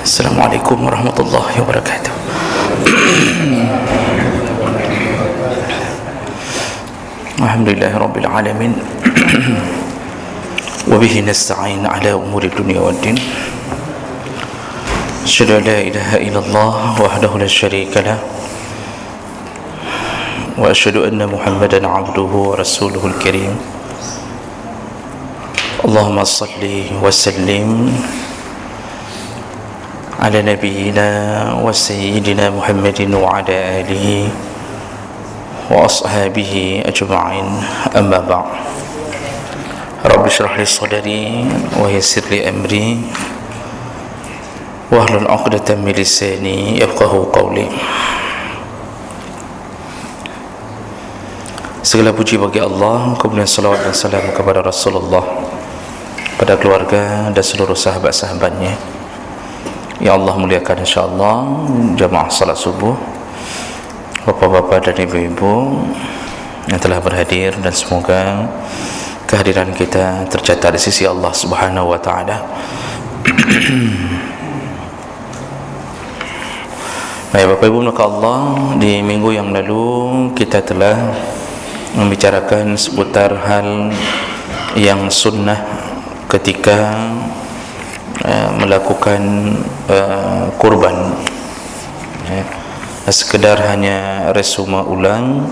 Assalamualaikum warahmatullahi wabarakatuh. Alhamdulillahirabbil alamin. Wa bihi nasta'in ala umuri dunya waddin. Asyhadu an la ilaha illallah wahdahu la syarika lah. Wa asyhadu anna Muhammadan 'abduhu wa rasuluhul karim. Allahumma shalli wa sallim ala nabiyyina wa sayyidina Muhammadin wa ala alihi wa ashabihi ajma'in, amma ba'd. Rabbi shrah li sadri wa yassir li amri wahlul 'uqdatam min lisani yafqahu qawli. Segala puji bagi Allah, kemudian salawat dan salam kepada Rasulullah, pada keluarga dan seluruh sahabat-sahabatnya. Ya Allah, muliakan insyaAllah jamaah salat subuh, bapak-bapak dan ibu-ibu yang telah berhadir, dan semoga kehadiran kita tercatat di sisi Allah Subhanahu wa ta'ala. Baik Bapak Ibu, maka Allah, di minggu yang lalu kita telah membicarakan seputar hal yang sunnah ketika melakukan kurban, sekedar hanya resume ulang.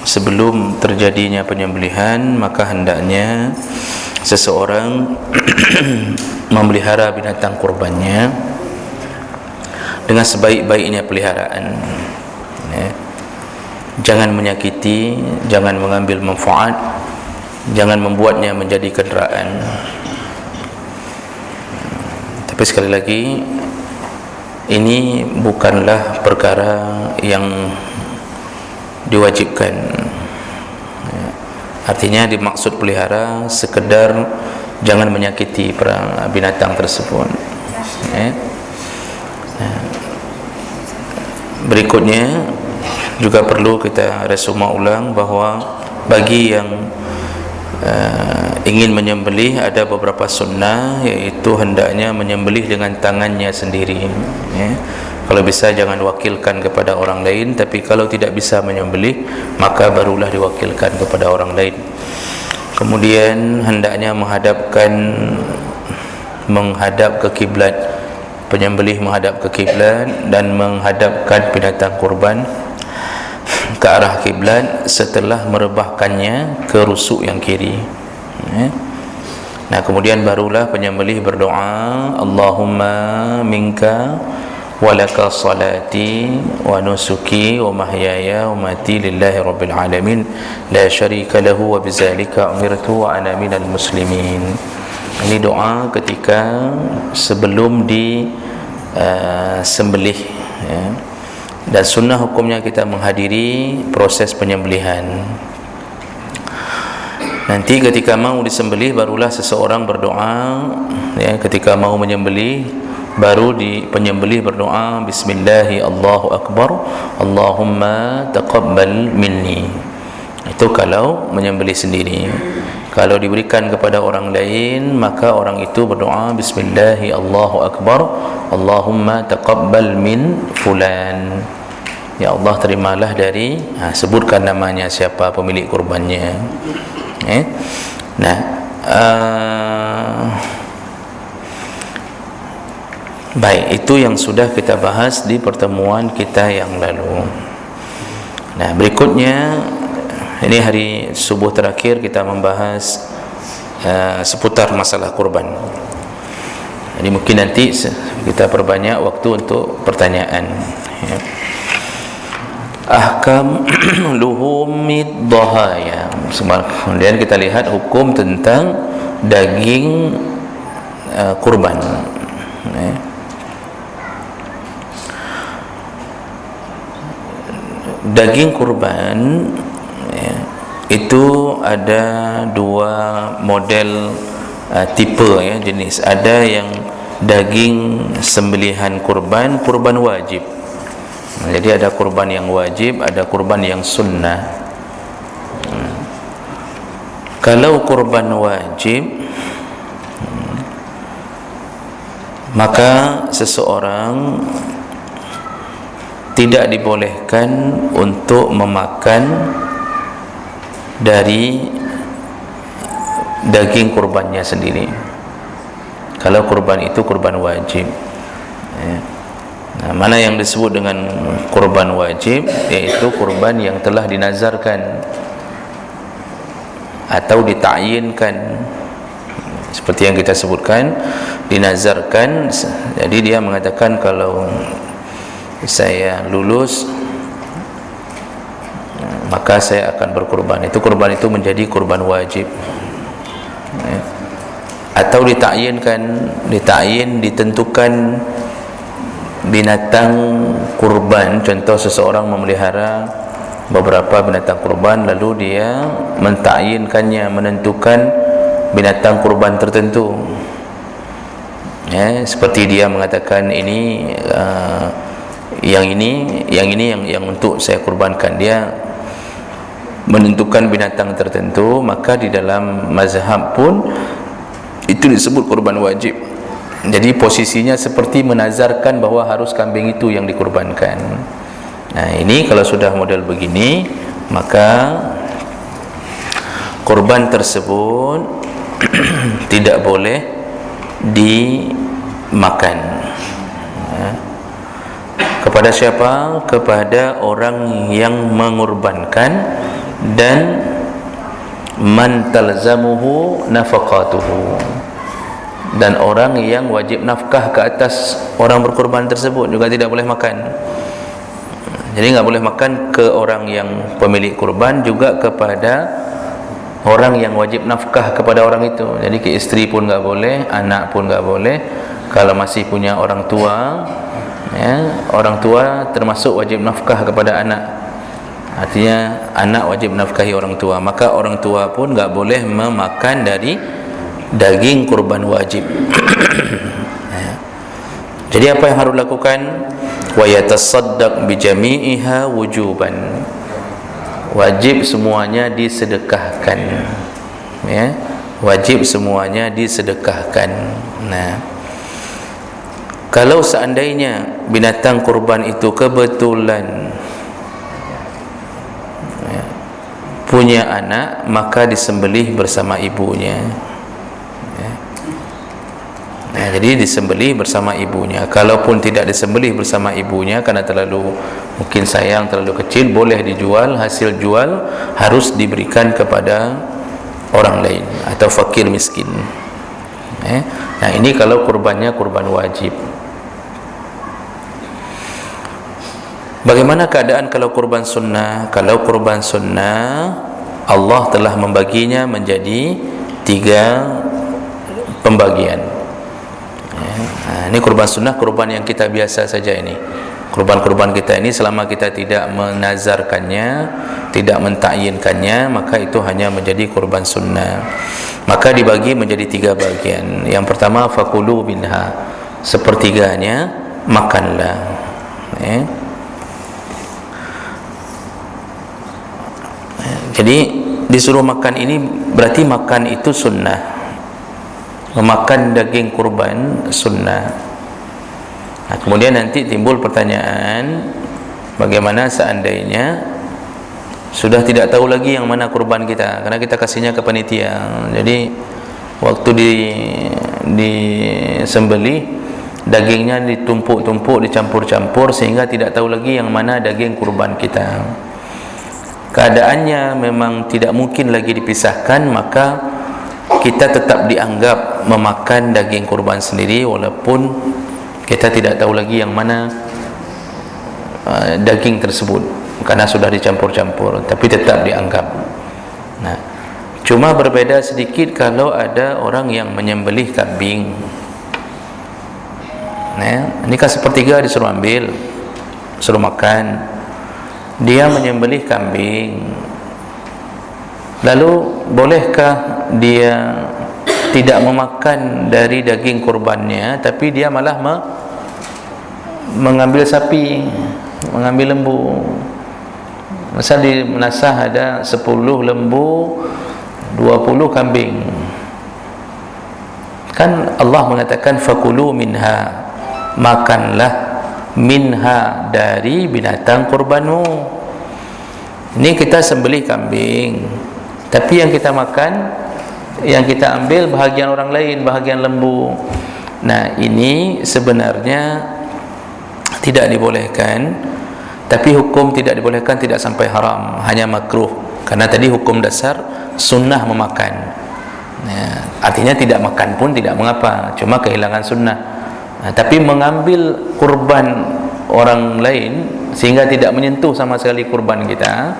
Sebelum terjadinya penyembelihan, maka hendaknya seseorang memelihara binatang kurbannya dengan sebaik-baiknya peliharaan. Jangan menyakiti, jangan mengambil manfaat, jangan membuatnya menjadi kenderaan. Tapi sekali lagi, ini bukanlah perkara yang diwajibkan. Artinya dimaksud pelihara sekedar jangan menyakiti binatang tersebut. Berikutnya juga perlu kita resume ulang bahawa bagi yang ingin menyembelih, ada beberapa sunnah, iaitu hendaknya menyembelih dengan tangannya sendiri. Kalau bisa jangan wakilkan kepada orang lain, tapi kalau tidak bisa menyembelih, maka barulah diwakilkan kepada orang lain. Kemudian hendaknya menghadap ke kiblat, penyembelih menghadap ke kiblat dan menghadapkan binatang kurban ke arah kiblat setelah merebahkannya ke rusuk yang kiri. Nah, kemudian barulah penyembelih berdoa, Allahumma minka walaka salati wa nusuki wa mahyaya wa mati lillahi rabbil alamin la syarika lahu wa bizalika umirtu wa ana minal muslimin. Ini doa ketika sebelum disembelih, dan sunnah hukumnya kita menghadiri proses penyembelihan. Nanti ketika mau disembelih barulah seseorang berdoa, ketika mau menyembelih baru di penyembelih berdoa, Bismillahi Allahu Akbar, Allahumma taqabbal minni. Itu kalau menyembelih sendiri. Kalau diberikan kepada orang lain, maka orang itu berdoa, Bismillahi Allahu Akbar, Allahumma taqabbal min fulan. Ya Allah, terimalah dari, sebutkan namanya siapa pemilik kurbannya. Nah, baik, itu yang sudah kita bahas di pertemuan kita yang lalu. Nah, berikutnya, ini hari subuh terakhir kita membahas seputar masalah kurban. Jadi mungkin nanti kita perbanyak waktu untuk pertanyaan. Ahkam luhumid dhahaya. Kemudian kita lihat hukum tentang daging kurban. Daging kurban itu ada dua model tipe, jenis. Ada yang daging sembelihan kurban wajib. Jadi ada kurban yang wajib, ada kurban yang sunnah. Kalau kurban wajib, maka seseorang tidak dibolehkan untuk memakan dari daging kurbannya sendiri kalau kurban itu kurban wajib. Nah, mana yang disebut dengan kurban wajib, yaitu kurban yang telah dinazarkan atau ditakyinkan, seperti yang kita sebutkan, dinazarkan. Jadi dia mengatakan kalau saya lulus maka saya akan berkurban. Itu kurban itu menjadi kurban wajib. Atau ditakyinkan, ditentukan binatang kurban. Contoh seseorang memelihara beberapa binatang kurban, lalu dia mentakyinkannya, menentukan binatang kurban tertentu. Seperti dia mengatakan ini yang untuk saya kurbankan. Dia menentukan binatang tertentu, maka di dalam mazhab pun itu disebut kurban wajib. Jadi posisinya seperti menazarkan bahawa harus kambing itu yang dikurbankan. Nah, ini kalau sudah model begini, maka kurban tersebut tidak boleh dimakan. Kepada siapa? Kepada orang yang mengurbankan dan man talzamuhu nafaqatuhu, dan orang yang wajib nafkah ke atas orang berkurban tersebut juga tidak boleh makan. Jadi enggak boleh makan ke orang yang pemilik kurban, juga kepada orang yang wajib nafkah kepada orang itu. Jadi ke isteri pun enggak boleh, anak pun enggak boleh. Kalau masih punya orang tua, orang tua termasuk wajib nafkah kepada anak. Artinya anak wajib menafkahi orang tua, maka orang tua pun enggak boleh memakan dari daging kurban wajib. Jadi apa yang harus dilakukan? Wa yatasaddaq bi jami'iha wujuban. Wajib semuanya disedekahkan. Wajib semuanya disedekahkan. Nah, kalau seandainya binatang kurban itu kebetulan punya anak, maka disembelih bersama ibunya. Nah, jadi disembelih bersama ibunya. Kalaupun tidak disembelih bersama ibunya karena terlalu mungkin sayang, terlalu kecil, boleh dijual. Hasil jual harus diberikan kepada orang lain atau fakir miskin. Nah, ini kalau kurbannya kurban wajib. Bagaimana keadaan kalau kurban sunnah? Kalau kurban sunnah, Allah telah membaginya menjadi 3 pembagian. Ini kurban sunnah, kurban yang kita biasa saja ini. Kurban-kurban kita ini selama kita tidak menazarkannya, tidak mentakyinkannya, maka itu hanya menjadi kurban sunnah. Maka dibagi menjadi 3 bagian. Yang pertama, fakulu minha, sepertiganya makanlah. Jadi disuruh makan ini berarti makan itu sunnah. Memakan daging kurban sunnah. Nah, kemudian nanti timbul pertanyaan, bagaimana seandainya sudah tidak tahu lagi yang mana kurban kita, karena kita kasihnya ke panitia. Jadi waktu disembelih, dagingnya ditumpuk-tumpuk, dicampur-campur, sehingga tidak tahu lagi yang mana daging kurban kita. Keadaannya memang tidak mungkin lagi dipisahkan, maka kita tetap dianggap memakan daging kurban sendiri, walaupun kita tidak tahu lagi yang mana daging tersebut karena sudah dicampur-campur, tapi tetap dianggap. Nah, cuma berbeda sedikit kalau ada orang yang menyembelih kambing. Ini kan sepertiga disuruh ambil, suruh makan. Dia menyembelih kambing, lalu bolehkah dia tidak memakan dari daging kurbannya, tapi dia malah mengambil sapi, mengambil lembu? Misal di Menasah ada 10 lembu, 20 kambing. Kan Allah mengatakan fakulu minha, makanlah minha, dari binatang kurbanmu. Ini kita sembelih kambing, tapi yang kita makan, yang kita ambil bahagian orang lain, bahagian lembu. Nah, ini sebenarnya tidak dibolehkan, tapi hukum tidak dibolehkan tidak sampai haram, hanya makruh. Karena tadi hukum dasar sunnah memakan. Nah, artinya tidak makan pun tidak mengapa, cuma kehilangan sunnah. Nah, tapi mengambil kurban orang lain sehingga tidak menyentuh sama sekali kurban kita,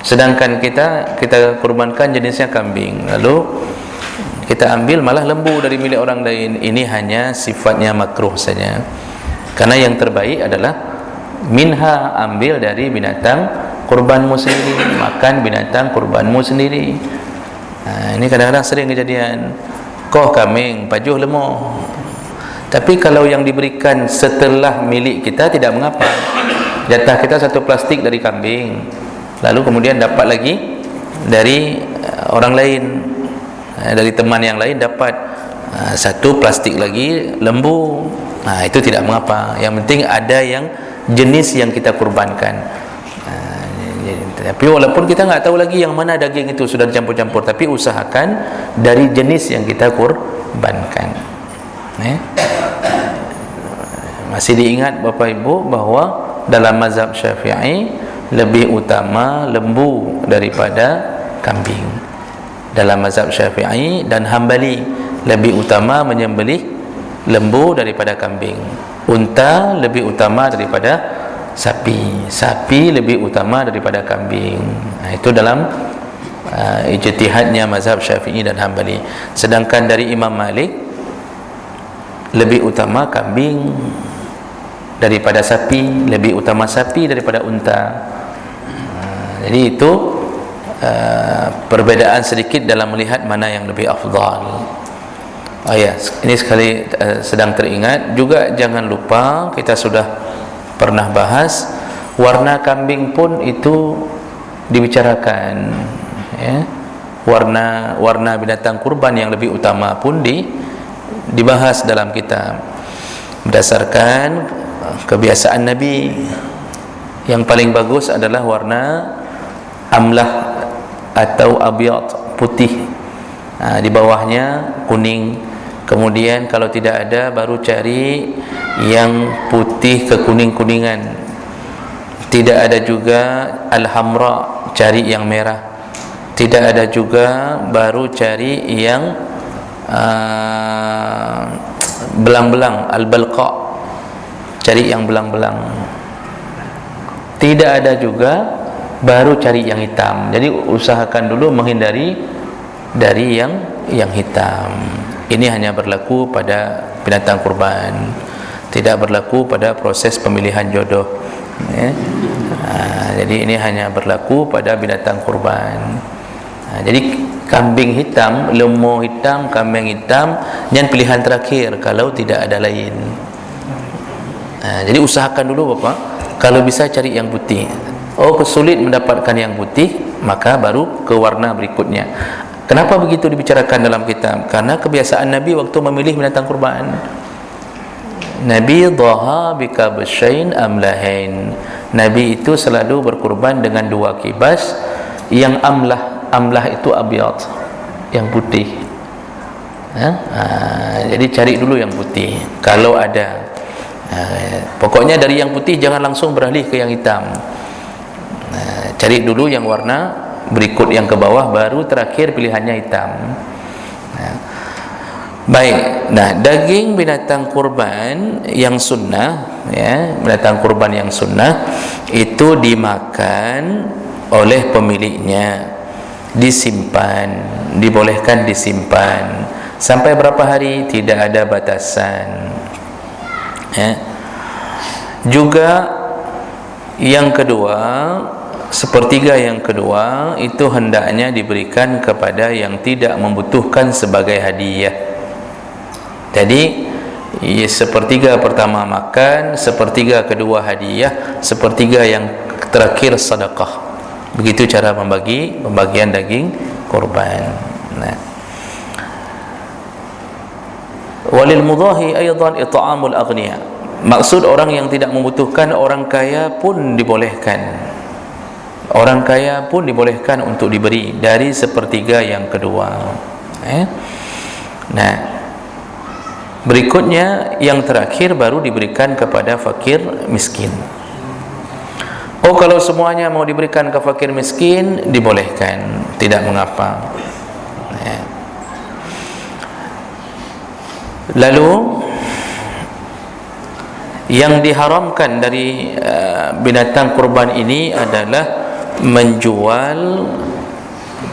sedangkan kita kurbankan jenisnya kambing, lalu kita ambil malah lembu dari milik orang lain, ini hanya sifatnya makruh saja. Karena yang terbaik adalah minha, ambil dari binatang kurbanmu sendiri, makan binatang kurbanmu sendiri. Nah, ini kadang-kadang sering kejadian, koh kambing, pajuh lemah. Tapi kalau yang diberikan setelah milik kita tidak mengapa. Jatah kita satu plastik dari kambing, lalu kemudian dapat lagi dari orang lain, dari teman yang lain dapat satu plastik lagi lembu. Nah, itu tidak mengapa. Yang penting ada yang jenis yang kita kurbankan. Tapi walaupun kita nggak tahu lagi yang mana daging itu sudah dicampur-campur, tapi usahakan dari jenis yang kita kurbankan. Masih diingat Bapak Ibu bahwa dalam mazhab Syafi'i lebih utama lembu daripada kambing. Dalam mazhab Syafi'i dan Hambali lebih utama menyembelih lembu daripada kambing. Unta lebih utama daripada sapi. Sapi lebih utama daripada kambing. Nah, itu dalam ijtihadnya mazhab Syafi'i dan Hambali. Sedangkan dari Imam Malik lebih utama kambing daripada sapi, lebih utama sapi daripada unta. Jadi itu perbedaan sedikit dalam melihat mana yang lebih afdal. Ini sekali sedang teringat juga, jangan lupa kita sudah pernah bahas warna kambing pun itu dibicarakan, ya. Warna binatang kurban yang lebih utama pun dibahas dalam kitab berdasarkan kebiasaan Nabi. Yang paling bagus adalah warna amlah atau abyad, putih, di bawahnya kuning. Kemudian kalau tidak ada baru cari yang putih kekuning-kuningan. Tidak ada juga al-hamra, cari yang merah. Tidak ada juga baru cari yang belang-belang, al-balqa, cari yang belang-belang. Tidak ada juga baru cari yang hitam. Jadi usahakan dulu menghindari dari yang hitam. Ini hanya berlaku pada binatang kurban, tidak berlaku pada proses pemilihan jodoh, ya. Jadi ini hanya berlaku pada binatang kurban. Jadi kambing hitam, lembu hitam, kambing hitam, yang pilihan terakhir kalau tidak ada lain. Jadi usahakan dulu Bapak, kalau bisa cari yang putih. Kesulit mendapatkan yang putih, maka baru ke warna berikutnya. Kenapa begitu dibicarakan dalam kitab? Karena kebiasaan Nabi waktu memilih binatang kurban, Nabi dhaha bikabsyain amlahain. Nabi itu selalu berkurban dengan dua kibas yang amlah. Amlah itu abyad, yang putih. Jadi cari dulu yang putih kalau ada. Pokoknya dari yang putih jangan langsung beralih ke yang hitam. Cari dulu yang warna berikut yang ke bawah, baru terakhir pilihannya hitam. Baik. Nah, daging binatang kurban yang sunnah, ya, binatang kurban yang sunnah itu dimakan oleh pemiliknya, disimpan, dibolehkan disimpan sampai berapa hari, tidak ada batasan, ya. Juga yang kedua, sepertiga yang kedua itu hendaknya diberikan kepada yang tidak membutuhkan sebagai hadiah. Jadi sepertiga pertama makan, sepertiga kedua hadiah, sepertiga yang terakhir sedekah. Begitu cara pembagian daging kurban. Nah, Walil mudahi aidan it'amul aghniya. Maksud orang yang tidak membutuhkan, orang kaya pun dibolehkan. Orang kaya pun dibolehkan untuk diberi dari sepertiga yang kedua. Nah, berikutnya yang terakhir baru diberikan kepada fakir miskin. Oh, kalau semuanya mau diberikan ke fakir miskin, dibolehkan, tidak mengapa. Lalu yang diharamkan dari binatang kurban ini adalah menjual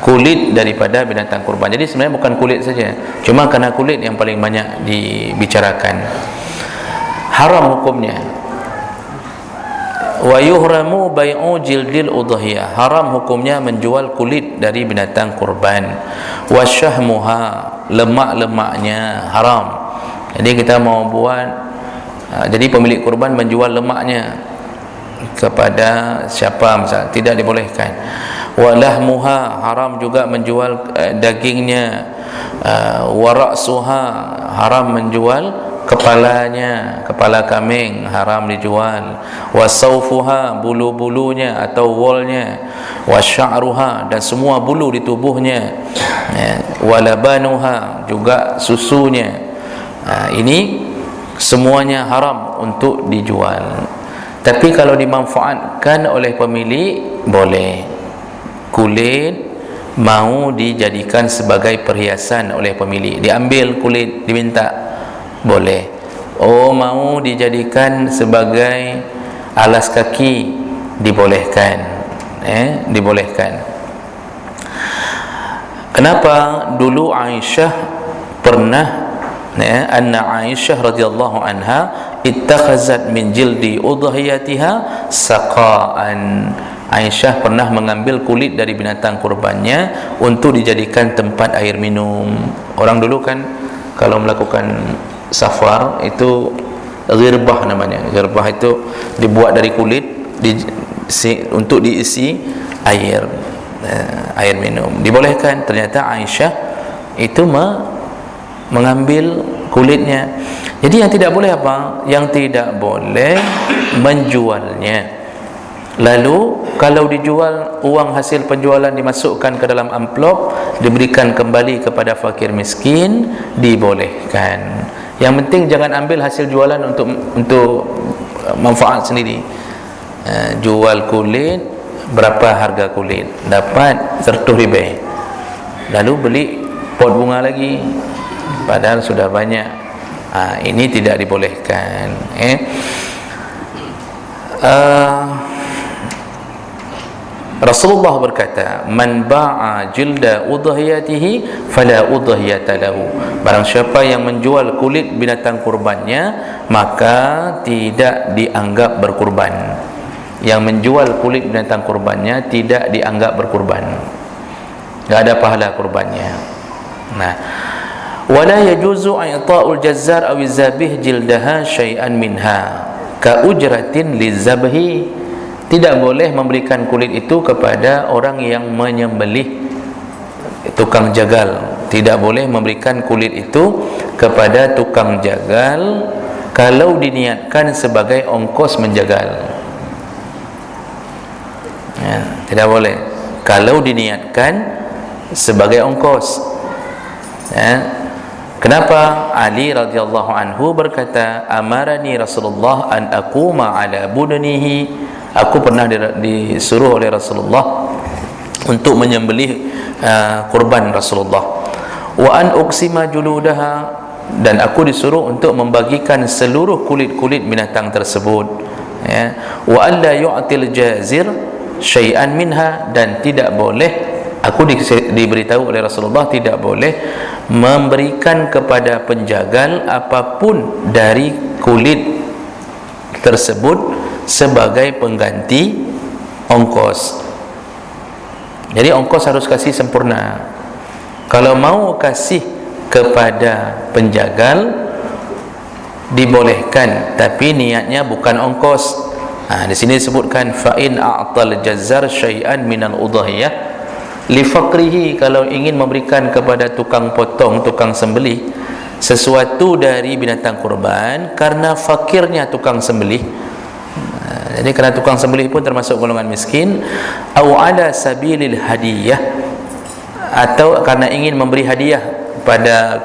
kulit daripada binatang kurban. Jadi sebenarnya bukan kulit saja, cuma karena kulit yang paling banyak dibicarakan. Haram hukumnya. Wa yuhramu bai'u jildil udhiyah. Haram hukumnya menjual kulit dari binatang kurban. Wa syahmuha, lemak-lemaknya haram. Jadi kita mau buat, jadi pemilik kurban menjual lemaknya kepada siapa misalnya, tidak dibolehkan. Wa lahmuha, haram juga menjual dagingnya. Wa ra'suha, haram menjual kepalanya, kepala kambing haram dijual. Wa sawfuha, bulu-bulunya atau wolnya. Wa sya'ruha, dan semua bulu di tubuhnya. Wa labanuha, juga susunya. Ini semuanya haram untuk dijual. Tapi kalau dimanfaatkan oleh pemilik, boleh. Kulit mau dijadikan sebagai perhiasan oleh pemilik, diambil kulit, diminta, boleh. Oh, mau dijadikan sebagai alas kaki, dibolehkan. Dibolehkan. Kenapa? Dulu Aisyah pernah, anna Aisyah radhiyallahu anha ittakhazat min jildi udhiyatiha saqaan. Aisyah pernah mengambil kulit dari binatang kurbannya untuk dijadikan tempat air minum. Orang dulu kan kalau melakukan safar itu ghirbah namanya. Ghirbah itu dibuat dari kulit untuk diisi air minum. Dibolehkan. Ternyata Aisyah itu mengambil kulitnya. Jadi yang tidak boleh apa? Yang tidak boleh menjualnya. Lalu kalau dijual, uang hasil penjualan dimasukkan ke dalam amplop, diberikan kembali kepada fakir miskin, dibolehkan. Yang penting jangan ambil hasil jualan untuk manfaat sendiri. Jual kulit, berapa harga kulit? Dapat 100 ribu. Lalu beli pot bunga lagi, padahal sudah banyak. Ini tidak dibolehkan. Rasulullah berkata, man ba'a jilda udhiyatihi fala udhiyata lahu. Barang siapa yang menjual kulit binatang kurbannya, maka tidak dianggap berkurban. Yang menjual kulit binatang kurbannya tidak dianggap berkurban, tidak ada pahala kurbannya. Nah, wala yajuzu i'ta'ul jazzar aw zabih jildaha syai'an minha ka ujratin lizabhi. Tidak boleh memberikan kulit itu kepada orang yang menyembelih, tukang jagal. Tidak boleh memberikan kulit itu kepada tukang jagal kalau diniatkan sebagai ongkos menjagal. Tidak boleh kalau diniatkan sebagai ongkos. Kenapa? Ali radhiyallahu anhu berkata, amarani Rasulullah an aquma ala budnihi. Aku pernah disuruh oleh Rasulullah untuk menyembelih kurban Rasulullah. Wa an uqsima juludaha, dan aku disuruh untuk membagikan seluruh kulit-kulit binatang tersebut. Wa an la yu'til jazir syai'an minha, dan tidak boleh, aku diberitahu oleh Rasulullah tidak boleh memberikan kepada penjagal apapun dari kulit tersebut sebagai pengganti ongkos. Jadi ongkos harus kasih sempurna. Kalau mau kasih kepada penjagal dibolehkan, tapi niatnya bukan ongkos. Di sini disebutkan fa in a'tal jazzar syai'an minal udhiyah li faqrihi. Kalau ingin memberikan kepada tukang potong, tukang sembelih, sesuatu dari binatang kurban karena fakirnya tukang sembelih. Jadi kerana tukang sembelih pun termasuk golongan miskin, au ala sabilil hadiyah, atau karena ingin memberi hadiah pada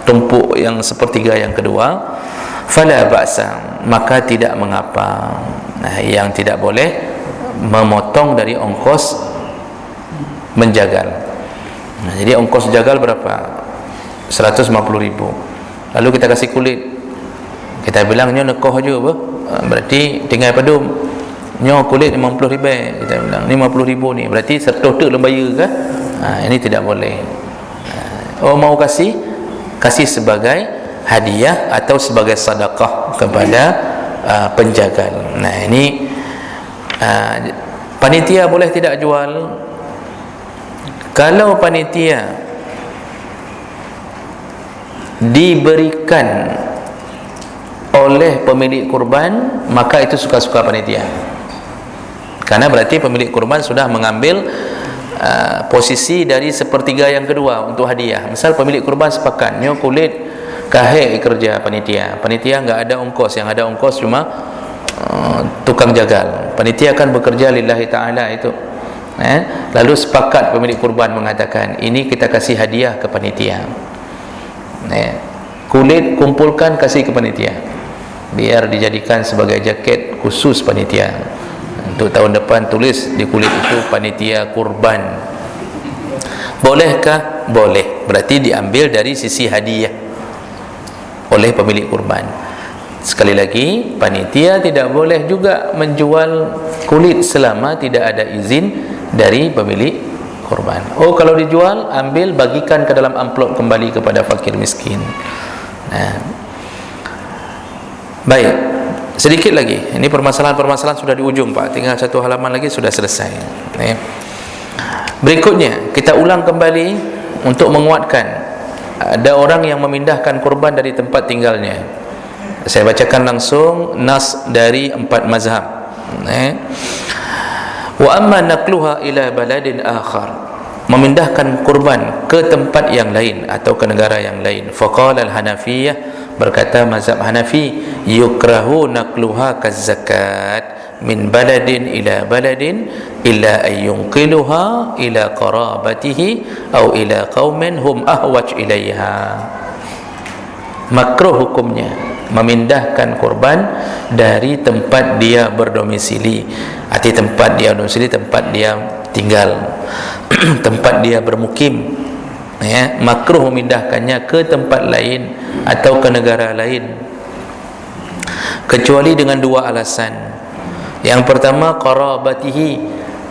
tumpuk yang sepertiga yang kedua, fala ba'sa, maka tidak mengapa. Yang tidak boleh memotong dari ongkos menjagal. Jadi ongkos jagal berapa? 150,000. Lalu kita kasih kulit, kita bilangnya nekoh je apa? Berarti tinggal padum nyo kulit 50,000, kita bilang 50,000 ni berarti serta tu lembayar ke? Ini tidak boleh. Mau kasih sebagai hadiah atau sebagai sedekah kepada penjagal. Ini panitia boleh tidak jual? Kalau panitia diberikan oleh pemilik kurban, maka itu suka-suka panitia, karena berarti pemilik kurban sudah mengambil posisi dari sepertiga yang kedua untuk hadiah. Misal pemilik kurban sepakat nyo kulit kahek kerja panitia enggak ada ongkos, yang ada ongkos cuma tukang jagal. Panitia akan bekerja lillahi ta'ala itu. Lalu sepakat pemilik kurban mengatakan, ini kita kasih hadiah ke panitia. Kulit kumpulkan kasih ke panitia, biar dijadikan sebagai jaket khusus panitia. Untuk tahun depan tulis di kulit itu panitia kurban. Bolehkah? Boleh. Berarti diambil dari sisi hadiah oleh pemilik kurban. Sekali lagi, panitia tidak boleh juga menjual kulit selama tidak ada izin dari pemilik kurban. Kalau dijual, ambil, bagikan ke dalam amplop kembali kepada fakir miskin. Baik, sedikit lagi. Ini permasalahan-permasalahan sudah di ujung, Pak. Tinggal satu halaman lagi sudah selesai. Berikutnya, kita ulang kembali untuk menguatkan. Ada orang yang memindahkan kurban dari tempat tinggalnya. Saya bacakan langsung nas dari 4 mazhab. Wa amma naqluha ila baladin akhar, memindahkan kurban ke tempat yang lain atau ke negara yang lain. Faqala al-Hanafiyah, berkata mazhab Hanafi, yukrahu naqluha kazakat min baladin ila baladin illa ayyunqiluha ila qarabatihi au ila qaumin hum ahwaj ilaiha. Makruh hukumnya memindahkan kurban dari tempat dia berdomisili. Arti tempat dia berdomisili, tempat dia tinggal, tempat dia bermukim. Makruh memindahkannya ke tempat lain atau ke negara lain, kecuali dengan 2 alasan. Yang pertama, qarabatihi,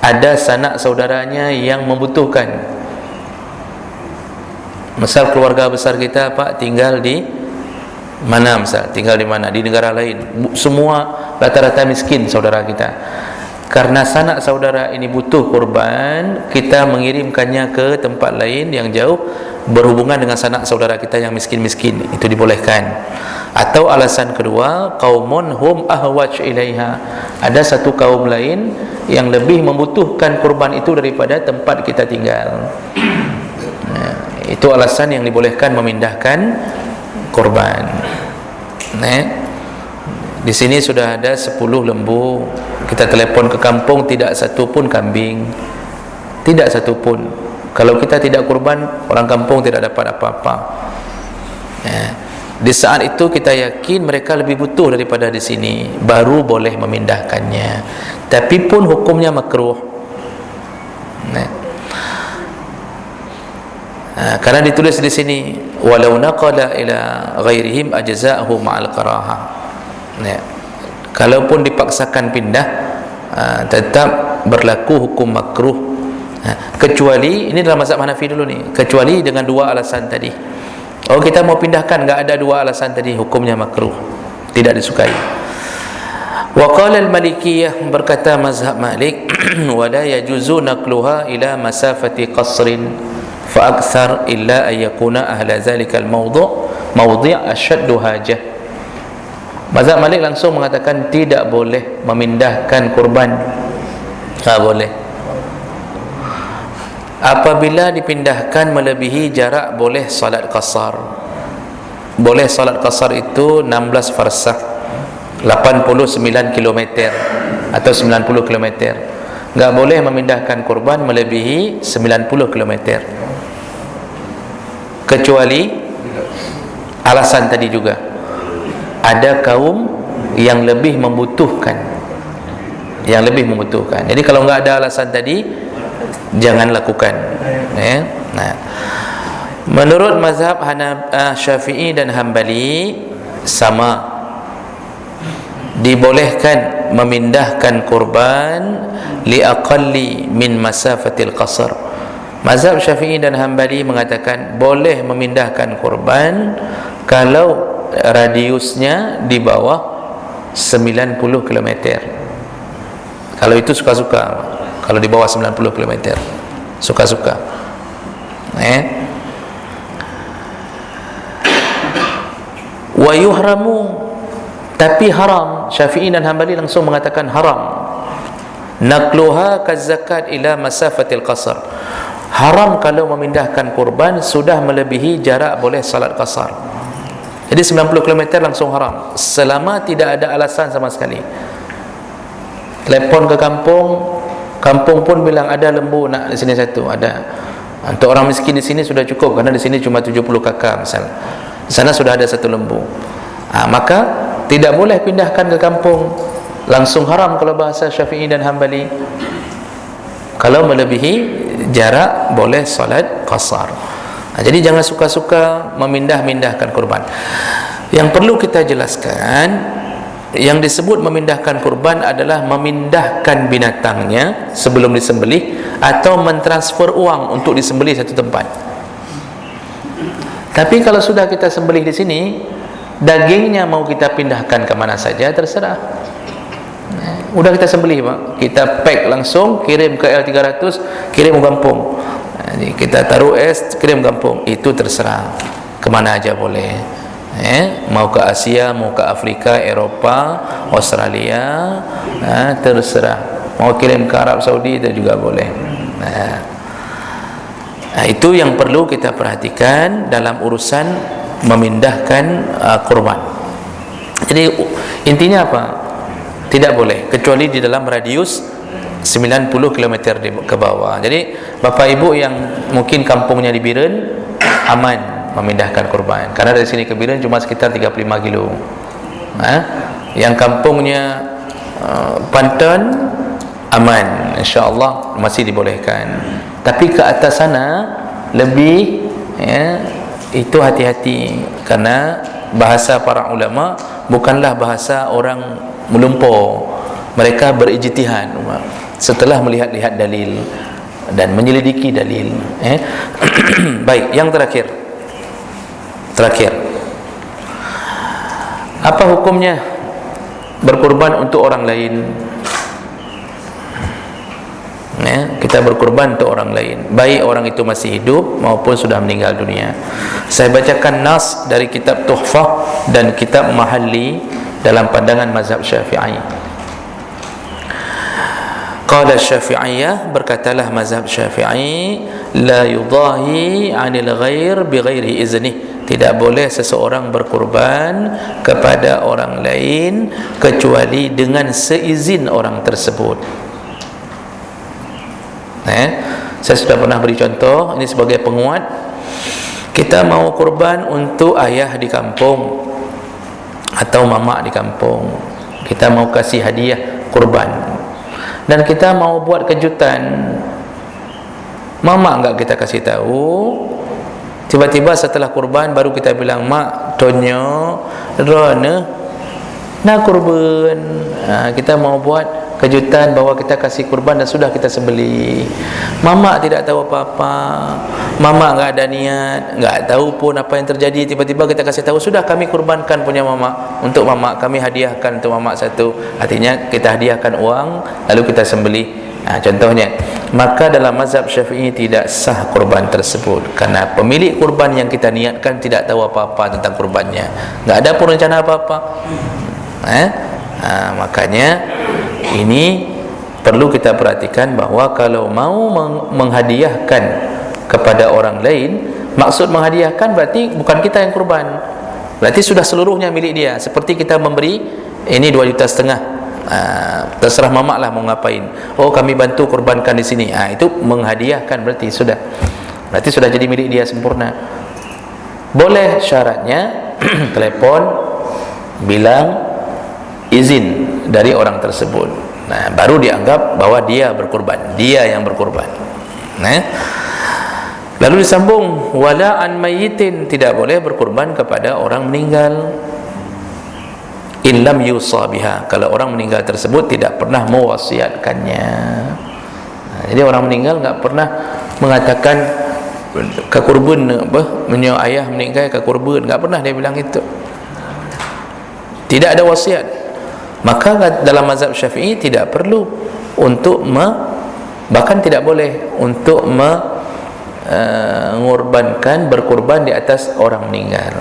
ada sanak saudaranya yang membutuhkan. Misal keluarga besar kita, Pak, tinggal di mana, misal tinggal di mana, di negara lain, semua rata-rata miskin saudara kita. Karena sanak saudara ini butuh kurban, kita mengirimkannya ke tempat lain yang jauh berhubungan dengan sanak saudara kita yang miskin-miskin, itu dibolehkan. Atau alasan kedua, qaumun hum ahwaj ilaiha, ada satu kaum lain yang lebih membutuhkan kurban itu daripada tempat kita tinggal. Itu alasan yang dibolehkan memindahkan kurban. Di sini sudah ada 10 lembu. Kita telepon ke kampung, tidak satu pun kambing, tidak satu pun. Kalau kita tidak kurban, orang kampung tidak dapat apa-apa. Di saat itu kita yakin mereka lebih butuh daripada di sini, baru boleh memindahkannya. Tapi pun hukumnya makruh. Karena ditulis di sini, walau naqala ila ghairihim ajza'ahu ma'al karaha. Kalaupun dipaksakan pindah, tetap berlaku hukum makruh. Kecuali, ini dalam mazhab Hanafi dulu nih, kecuali dengan 2 alasan tadi. Kita mau pindahkan, enggak ada 2 alasan tadi, hukumnya makruh, tidak disukai. Wa qala al-Malikiyah, berkata mazhab Malik, wala yajuzu naqluha ila masafati qasrin fa akthar illa an yakuna ahla zalika al-mawdi' ashaddu hajah. Mazhab Malik langsung mengatakan tidak boleh memindahkan kurban. Boleh apabila dipindahkan melebihi jarak boleh salat qasar. boleh solat qasar itu 16 farsakh, 89 km atau 90 km. Enggak boleh memindahkan kurban melebihi 90 km, kecuali alasan tadi juga, ada kaum yang lebih membutuhkan, Jadi kalau enggak ada alasan tadi, jangan lakukan, ya. Nah, menurut mazhab Syafi'i dan Hambali sama, dibolehkan memindahkan kurban liaqalli min masafatil qasar. Mazhab Syafi'i dan Hambali mengatakan boleh memindahkan kurban kalau radiusnya di bawah 90 km. Kalau itu suka-suka, kalau di bawah 90 km suka-suka, wa yuhramu, tapi haram. Syafi'i dan Hambali langsung mengatakan haram. Naqluha kazakat ila masafatil qasar. Haram kalau memindahkan kurban sudah melebihi jarak boleh salat qasar. Jadi 90 km langsung haram, selama tidak ada alasan sama sekali. Telepon ke kampung pun bilang ada lembu nak di sini satu, ada. Untuk orang miskin di sini sudah cukup, karena di sini cuma 70 kakak misal. Di sana sudah ada satu lembu. Maka tidak boleh pindahkan ke kampung, langsung haram kalau bahasa Syafi'i dan Hambali. Kalau melebihi jarak boleh salat qasar. Jadi jangan suka-suka memindah-mindahkan kurban. Yang perlu kita jelaskan, yang disebut memindahkan kurban adalah memindahkan binatangnya sebelum disembelih atau mentransfer uang untuk disembelih satu tempat. Tapi kalau sudah kita sembelih di sini, dagingnya mau kita pindahkan ke mana saja terserah. Udah kita sembelih Pak, kita pack langsung, kirim ke L300, kirim ke kampung. Jadi kita taruh kirim kampung, itu terserah, kemana aja boleh. Mau ke Asia, mau ke Afrika, Eropah, Australia, terserah. Mau kirim ke Arab Saudi itu juga boleh. Itu yang perlu kita perhatikan dalam urusan memindahkan kurban. Jadi intinya apa? Tidak boleh kecuali di dalam radius 90 km ke bawah. Jadi Bapak Ibu yang mungkin kampungnya di Biren, aman memindahkan kurban, karena dari sini ke Biren cuma sekitar 35 kilo. Yang kampungnya Pantan, aman, insya-Allah masih dibolehkan. Tapi ke atas sana lebih, itu hati-hati, karena bahasa para ulama bukanlah bahasa orang melumpur. Mereka berijtihad setelah melihat-lihat dalil dan menyelidiki dalil. Baik, yang terakhir, apa hukumnya berkurban untuk orang lain? Kita berkurban untuk orang lain, baik orang itu masih hidup maupun sudah meninggal dunia. Saya bacakan nas dari kitab Tuhfah dan kitab Mahalli dalam pandangan mazhab Syafi'i. Qala Syafi'iyah, berkatalah mazhab Syafi'i, la yudahi 'anil ghair bighairi iznih. Tidak boleh seseorang berkurban kepada orang lain kecuali dengan seizin orang tersebut. Saya sudah pernah beri contoh ini sebagai penguat. Kita mau kurban untuk ayah di kampung atau mama di kampung, kita mau kasih hadiah kurban, dan kita mau buat kejutan. Mama enggak kita kasih tahu, tiba-tiba setelah kurban baru kita bilang, mak tonyo rona nak kurban. Kita mau buat kejutan bahawa kita kasih kurban dan sudah kita sembelih. Mama tidak tahu apa-apa, mama enggak ada niat, enggak tahu pun apa yang terjadi. Tiba-tiba kita kasih tahu, sudah kami kurbankan punya mama, untuk mama kami hadiahkan untuk mama satu. Artinya kita hadiahkan uang lalu kita sembelih. Contohnya, maka dalam mazhab Syafi'i tidak sah kurban tersebut, karena pemilik kurban yang kita niatkan tidak tahu apa-apa tentang kurbannya, enggak ada pun rencana apa-apa. Makanya ini perlu kita perhatikan, bahawa kalau mau menghadiahkan kepada orang lain, maksud menghadiahkan berarti bukan kita yang kurban, berarti sudah seluruhnya milik dia. Seperti kita memberi ini 2,5 juta, terserah mamak lah mau ngapain. Oh, kami bantu korbankan di sini, itu menghadiahkan, berarti sudah jadi milik dia sempurna. Boleh syaratnya telepon bilang izin dari orang tersebut, baru dianggap bahwa dia berkorban, dia yang berkorban. Lalu disambung, wala an mayyitin, tidak boleh berkorban kepada orang meninggal. In lam yusa biha, kalau orang meninggal tersebut tidak pernah mewasiatkannya. Jadi orang meninggal enggak pernah mengatakan kekurban menyo ayah meninggal kekurban, enggak pernah dia bilang itu. Tidak ada wasiat. Maka dalam mazhab Syafi'i tidak perlu untuk bahkan tidak boleh untuk mengorbankan, berkorban di atas orang meninggal,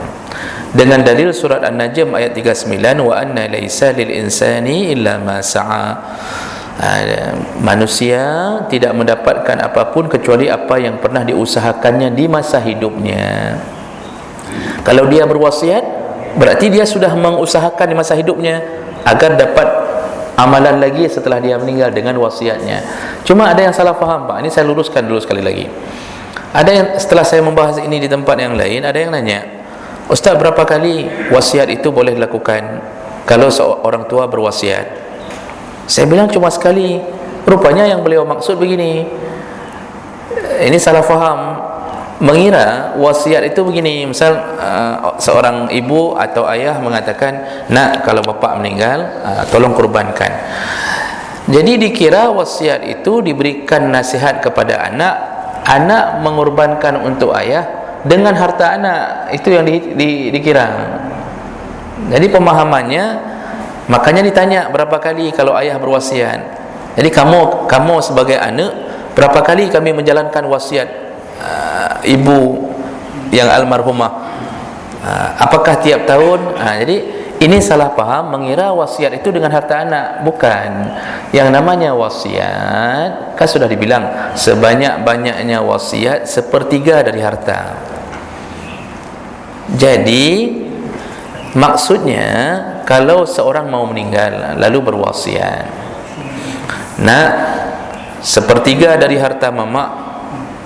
dengan dalil surat An-Najm ayat 39, wa anna laisa lil insani illa ma sa'a. Manusia tidak mendapatkan apapun kecuali apa yang pernah diusahakannya di masa hidupnya. Kalau dia berwasiat, berarti dia sudah mengusahakan di masa hidupnya agar dapat amalan lagi setelah dia meninggal dengan wasiatnya. Cuma ada yang salah faham, Pak. Ini saya luruskan dulu sekali lagi. Ada yang setelah saya membahas ini di tempat yang lain, ada yang nanya, Ustaz, berapa kali wasiat itu boleh dilakukan kalau seorang tua berwasiat? Saya bilang cuma sekali. Rupanya yang beliau maksud begini, ini salah faham, mengira wasiat itu begini. Misal seorang ibu atau ayah mengatakan, nak, kalau bapak meninggal tolong kurbankan. Jadi dikira wasiat itu diberikan nasihat kepada anak, anak mengorbankan untuk ayah dengan harta anak. Itu yang dikira. Jadi pemahamannya, makanya ditanya berapa kali kalau ayah berwasiat. Jadi kamu sebagai anak, berapa kali kami menjalankan wasiat ibu yang almarhumah? Apakah tiap tahun? Jadi ini salah paham, mengira wasiat itu dengan harta anak. Bukan. Yang namanya wasiat, kan sudah dibilang sebanyak-banyaknya wasiat sepertiga dari harta. Jadi maksudnya, kalau seorang mau meninggal lalu berwasiat, nak, sepertiga dari harta mamak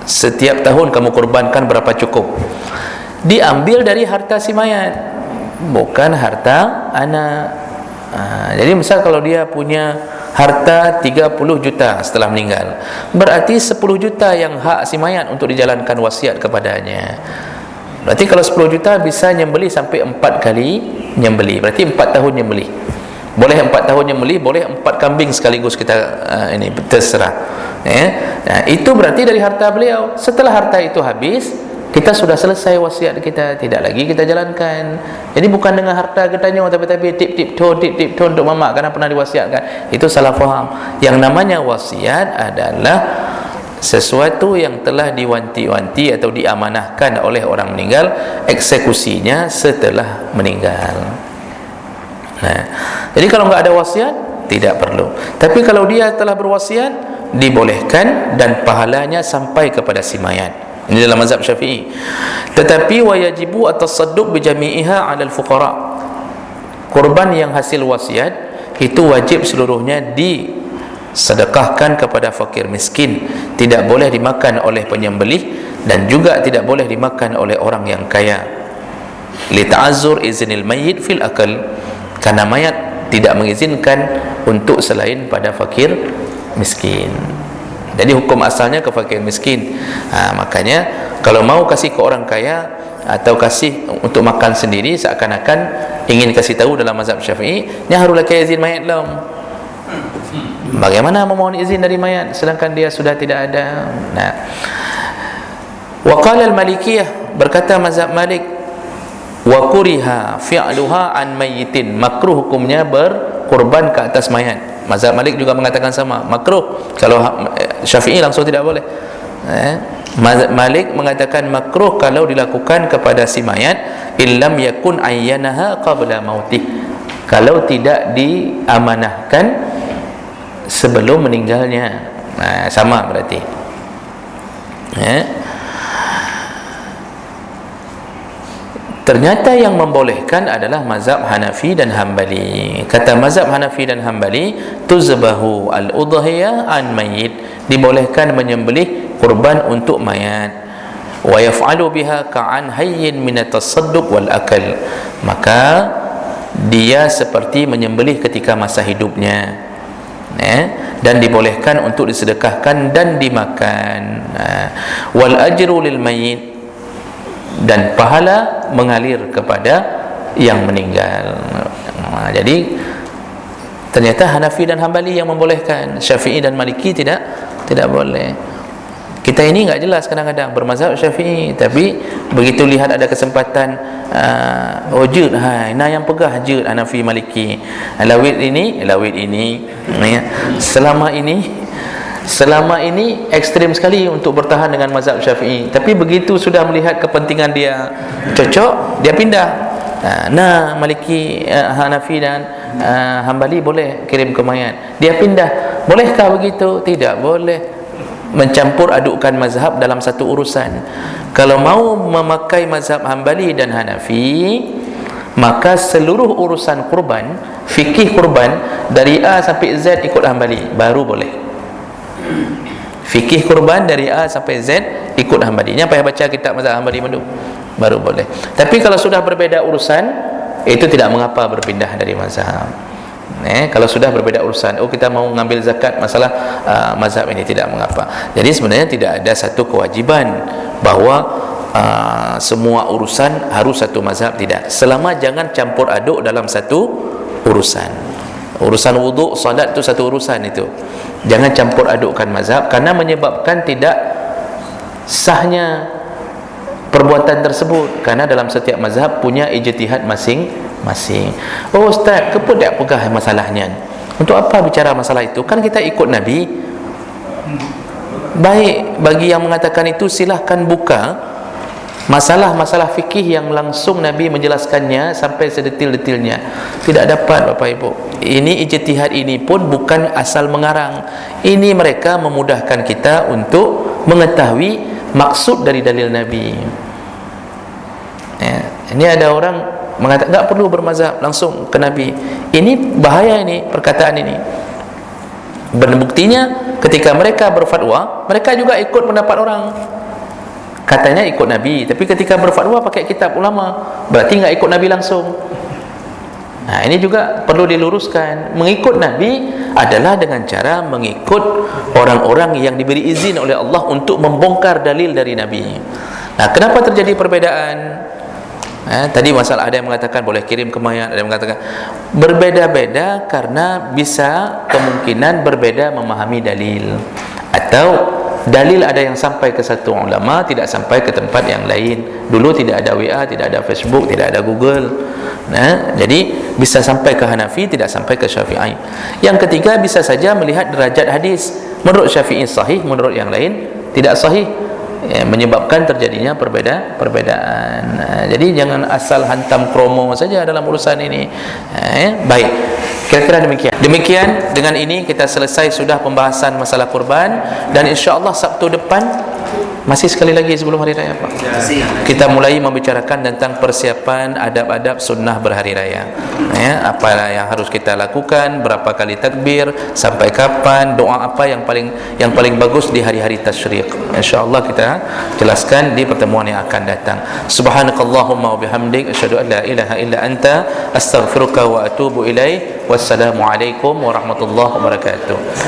setiap tahun kamu korbankan berapa cukup? Diambil dari harta si mayat, bukan harta anak. Jadi misal kalau dia punya harta 30 juta setelah meninggal, berarti 10 juta yang hak si mayat untuk dijalankan wasiat kepadanya. Berarti kalau 10 juta bisa nyembeli sampai 4 kali nyembeli, berarti 4 tahun nyembeli. Boleh 4 tahun nyembeli, boleh 4 kambing sekaligus kita ini terserah. Itu berarti dari harta beliau. Setelah harta itu habis, kita sudah selesai wasiat kita, tidak lagi kita jalankan. Jadi bukan dengan harta getanya tapi tip ton untuk mamak karena pernah diwasiatkan. Itu salah faham. Yang namanya wasiat adalah sesuatu yang telah diwanti-wanti atau diamanahkan oleh orang meninggal, eksekusinya setelah meninggal. Jadi kalau enggak ada wasiat, tidak perlu. Tapi kalau dia telah berwasiat, dibolehkan dan pahalanya sampai kepada si mayat. Ini dalam mazhab Syafi'i. Tetapi wajibu at-tasadduq bi jami'iha 'ala al-fuqara. Kurban yang hasil wasiat itu wajib seluruhnya disedekahkan kepada fakir miskin, tidak boleh dimakan oleh penyembelih dan juga tidak boleh dimakan oleh orang yang kaya. Li ta'azzur iznil mayyit fil akal, karena mayat tidak mengizinkan untuk selain pada fakir miskin. Jadi hukum asalnya ke fakir miskin. Makanya kalau mau kasih ke orang kaya atau kasih untuk makan sendiri, seakan-akan ingin kasih tahu dalam mazhab Syafi'i, ni haruslah kaya izin mayat lah. Bagaimana memohon izin dari mayat sedangkan dia sudah tidak ada? Wa qala al-Malikiyah, berkata mazhab Malik, wa kuriha fi'luha an mayyitin, makruh hukumnya berkorban ke atas mayat. Mazhab Malik juga mengatakan sama, makruh. Kalau Syafi'i langsung tidak boleh. Mazhab Malik mengatakan makruh kalau dilakukan kepada si mayat illam yakun ayyanaha qabla mautih, kalau tidak diamanahkan sebelum meninggalnya. Sama berarti. Ternyata yang membolehkan adalah mazhab Hanafi dan Hambali. Kata mazhab Hanafi dan Hambali, tuzbahu al-udhiyah an mayyit, dibolehkan menyembelih kurban untuk mayat. Wa yaf'alu biha ka'an hayyin min at-tasadduq wal akal, maka dia seperti menyembelih ketika masa hidupnya, dan dibolehkan untuk disedekahkan dan dimakan. Wal ajru lil mayyit, dan pahala mengalir kepada yang meninggal. Jadi ternyata Hanafi dan Hambali yang membolehkan, Syafi'i dan Maliki tidak boleh. Kita ini enggak jelas kadang-kadang bermazhab Syafi'i, tapi begitu lihat ada kesempatan jud, nah yang pegah jud Hanafi Maliki, lawit ini ya. Selama ini ekstrim sekali untuk bertahan dengan mazhab Syafi'i, tapi begitu sudah melihat kepentingan dia cocok, dia pindah. Nah, Maliki, Hanafi dan Hambali boleh kirim ke mayat, dia pindah. Bolehkah begitu? Tidak boleh mencampur adukkan mazhab dalam satu urusan. Kalau mau memakai mazhab Hambali dan Hanafi, maka seluruh urusan kurban, fikih kurban dari A sampai Z ikut Hambali baru boleh. Fikih kurban dari A sampai Z ikut Hambali. Jangan payah baca kitab mazhab Hambali dulu, baru boleh. Tapi kalau sudah berbeda urusan, itu tidak mengapa berpindah dari mazhab. Kalau sudah berbeda urusan, kita mau ngambil zakat, masalah mazhab ini, tidak mengapa. Jadi sebenarnya tidak ada satu kewajiban bahwa semua urusan harus satu mazhab, tidak. Selama jangan campur aduk dalam satu urusan. Urusan wuduk, salat itu satu urusan itu. Jangan campur adukkan mazhab, karena menyebabkan tidak sahnya perbuatan tersebut, karena dalam setiap mazhab punya ijtihad masing-masing. Oh Ustaz, kenapa tak pegah masalahnya? Untuk apa bicara masalah itu? Kan kita ikut Nabi. Baik, bagi yang mengatakan itu silahkan buka masalah-masalah fikih yang langsung Nabi menjelaskannya sampai sedetil-detilnya. Tidak dapat Bapak Ibu. Ini ijtihad ini pun bukan asal mengarang. Ini mereka memudahkan kita untuk mengetahui maksud dari dalil Nabi. Ini ada orang mengatakan tak perlu bermazhab, langsung ke Nabi. Ini bahaya, ini perkataan ini. Buktinya ketika mereka berfatwa, mereka juga ikut pendapat orang. Katanya ikut Nabi, tapi ketika berfatwa pakai kitab ulama, berarti enggak ikut Nabi langsung. Nah, ini juga perlu diluruskan. Mengikut Nabi adalah dengan cara mengikut orang-orang yang diberi izin oleh Allah untuk membongkar dalil dari Nabi. Nah, kenapa terjadi perbedaan? Tadi masalah ada yang mengatakan boleh kirim ke mayat, ada yang mengatakan berbeda-beda karena bisa kemungkinan berbeda memahami dalil, atau dalil ada yang sampai ke satu ulama, tidak sampai ke tempat yang lain. Dulu tidak ada WA, tidak ada Facebook, tidak ada Google. Nah, jadi bisa sampai ke Hanafi, tidak sampai ke Syafi'i. Yang ketiga, bisa saja melihat derajat hadis. Menurut Syafi'i sahih, menurut yang lain tidak sahih, menyebabkan terjadinya perbedaan. Jadi jangan asal hantam promo saja dalam urusan ini. Baik, kira-kira demikian. Dengan ini kita selesai sudah pembahasan masalah kurban, dan insya-Allah Sabtu depan masih sekali lagi sebelum hari raya Pak, kita mulai membicarakan tentang persiapan adab-adab sunnah berhari raya. Apa yang harus kita lakukan, berapa kali takbir, sampai kapan, doa apa yang paling bagus di hari-hari tasyrik. Insya-Allah kita jelaskan di pertemuan yang akan datang. Subhanakallahumma wa bihamdik, asyhadu an la ilaha illa anta, astaghfiruka wa atubu ilaik. Wassalamualaikum warahmatullahi wabarakatuh.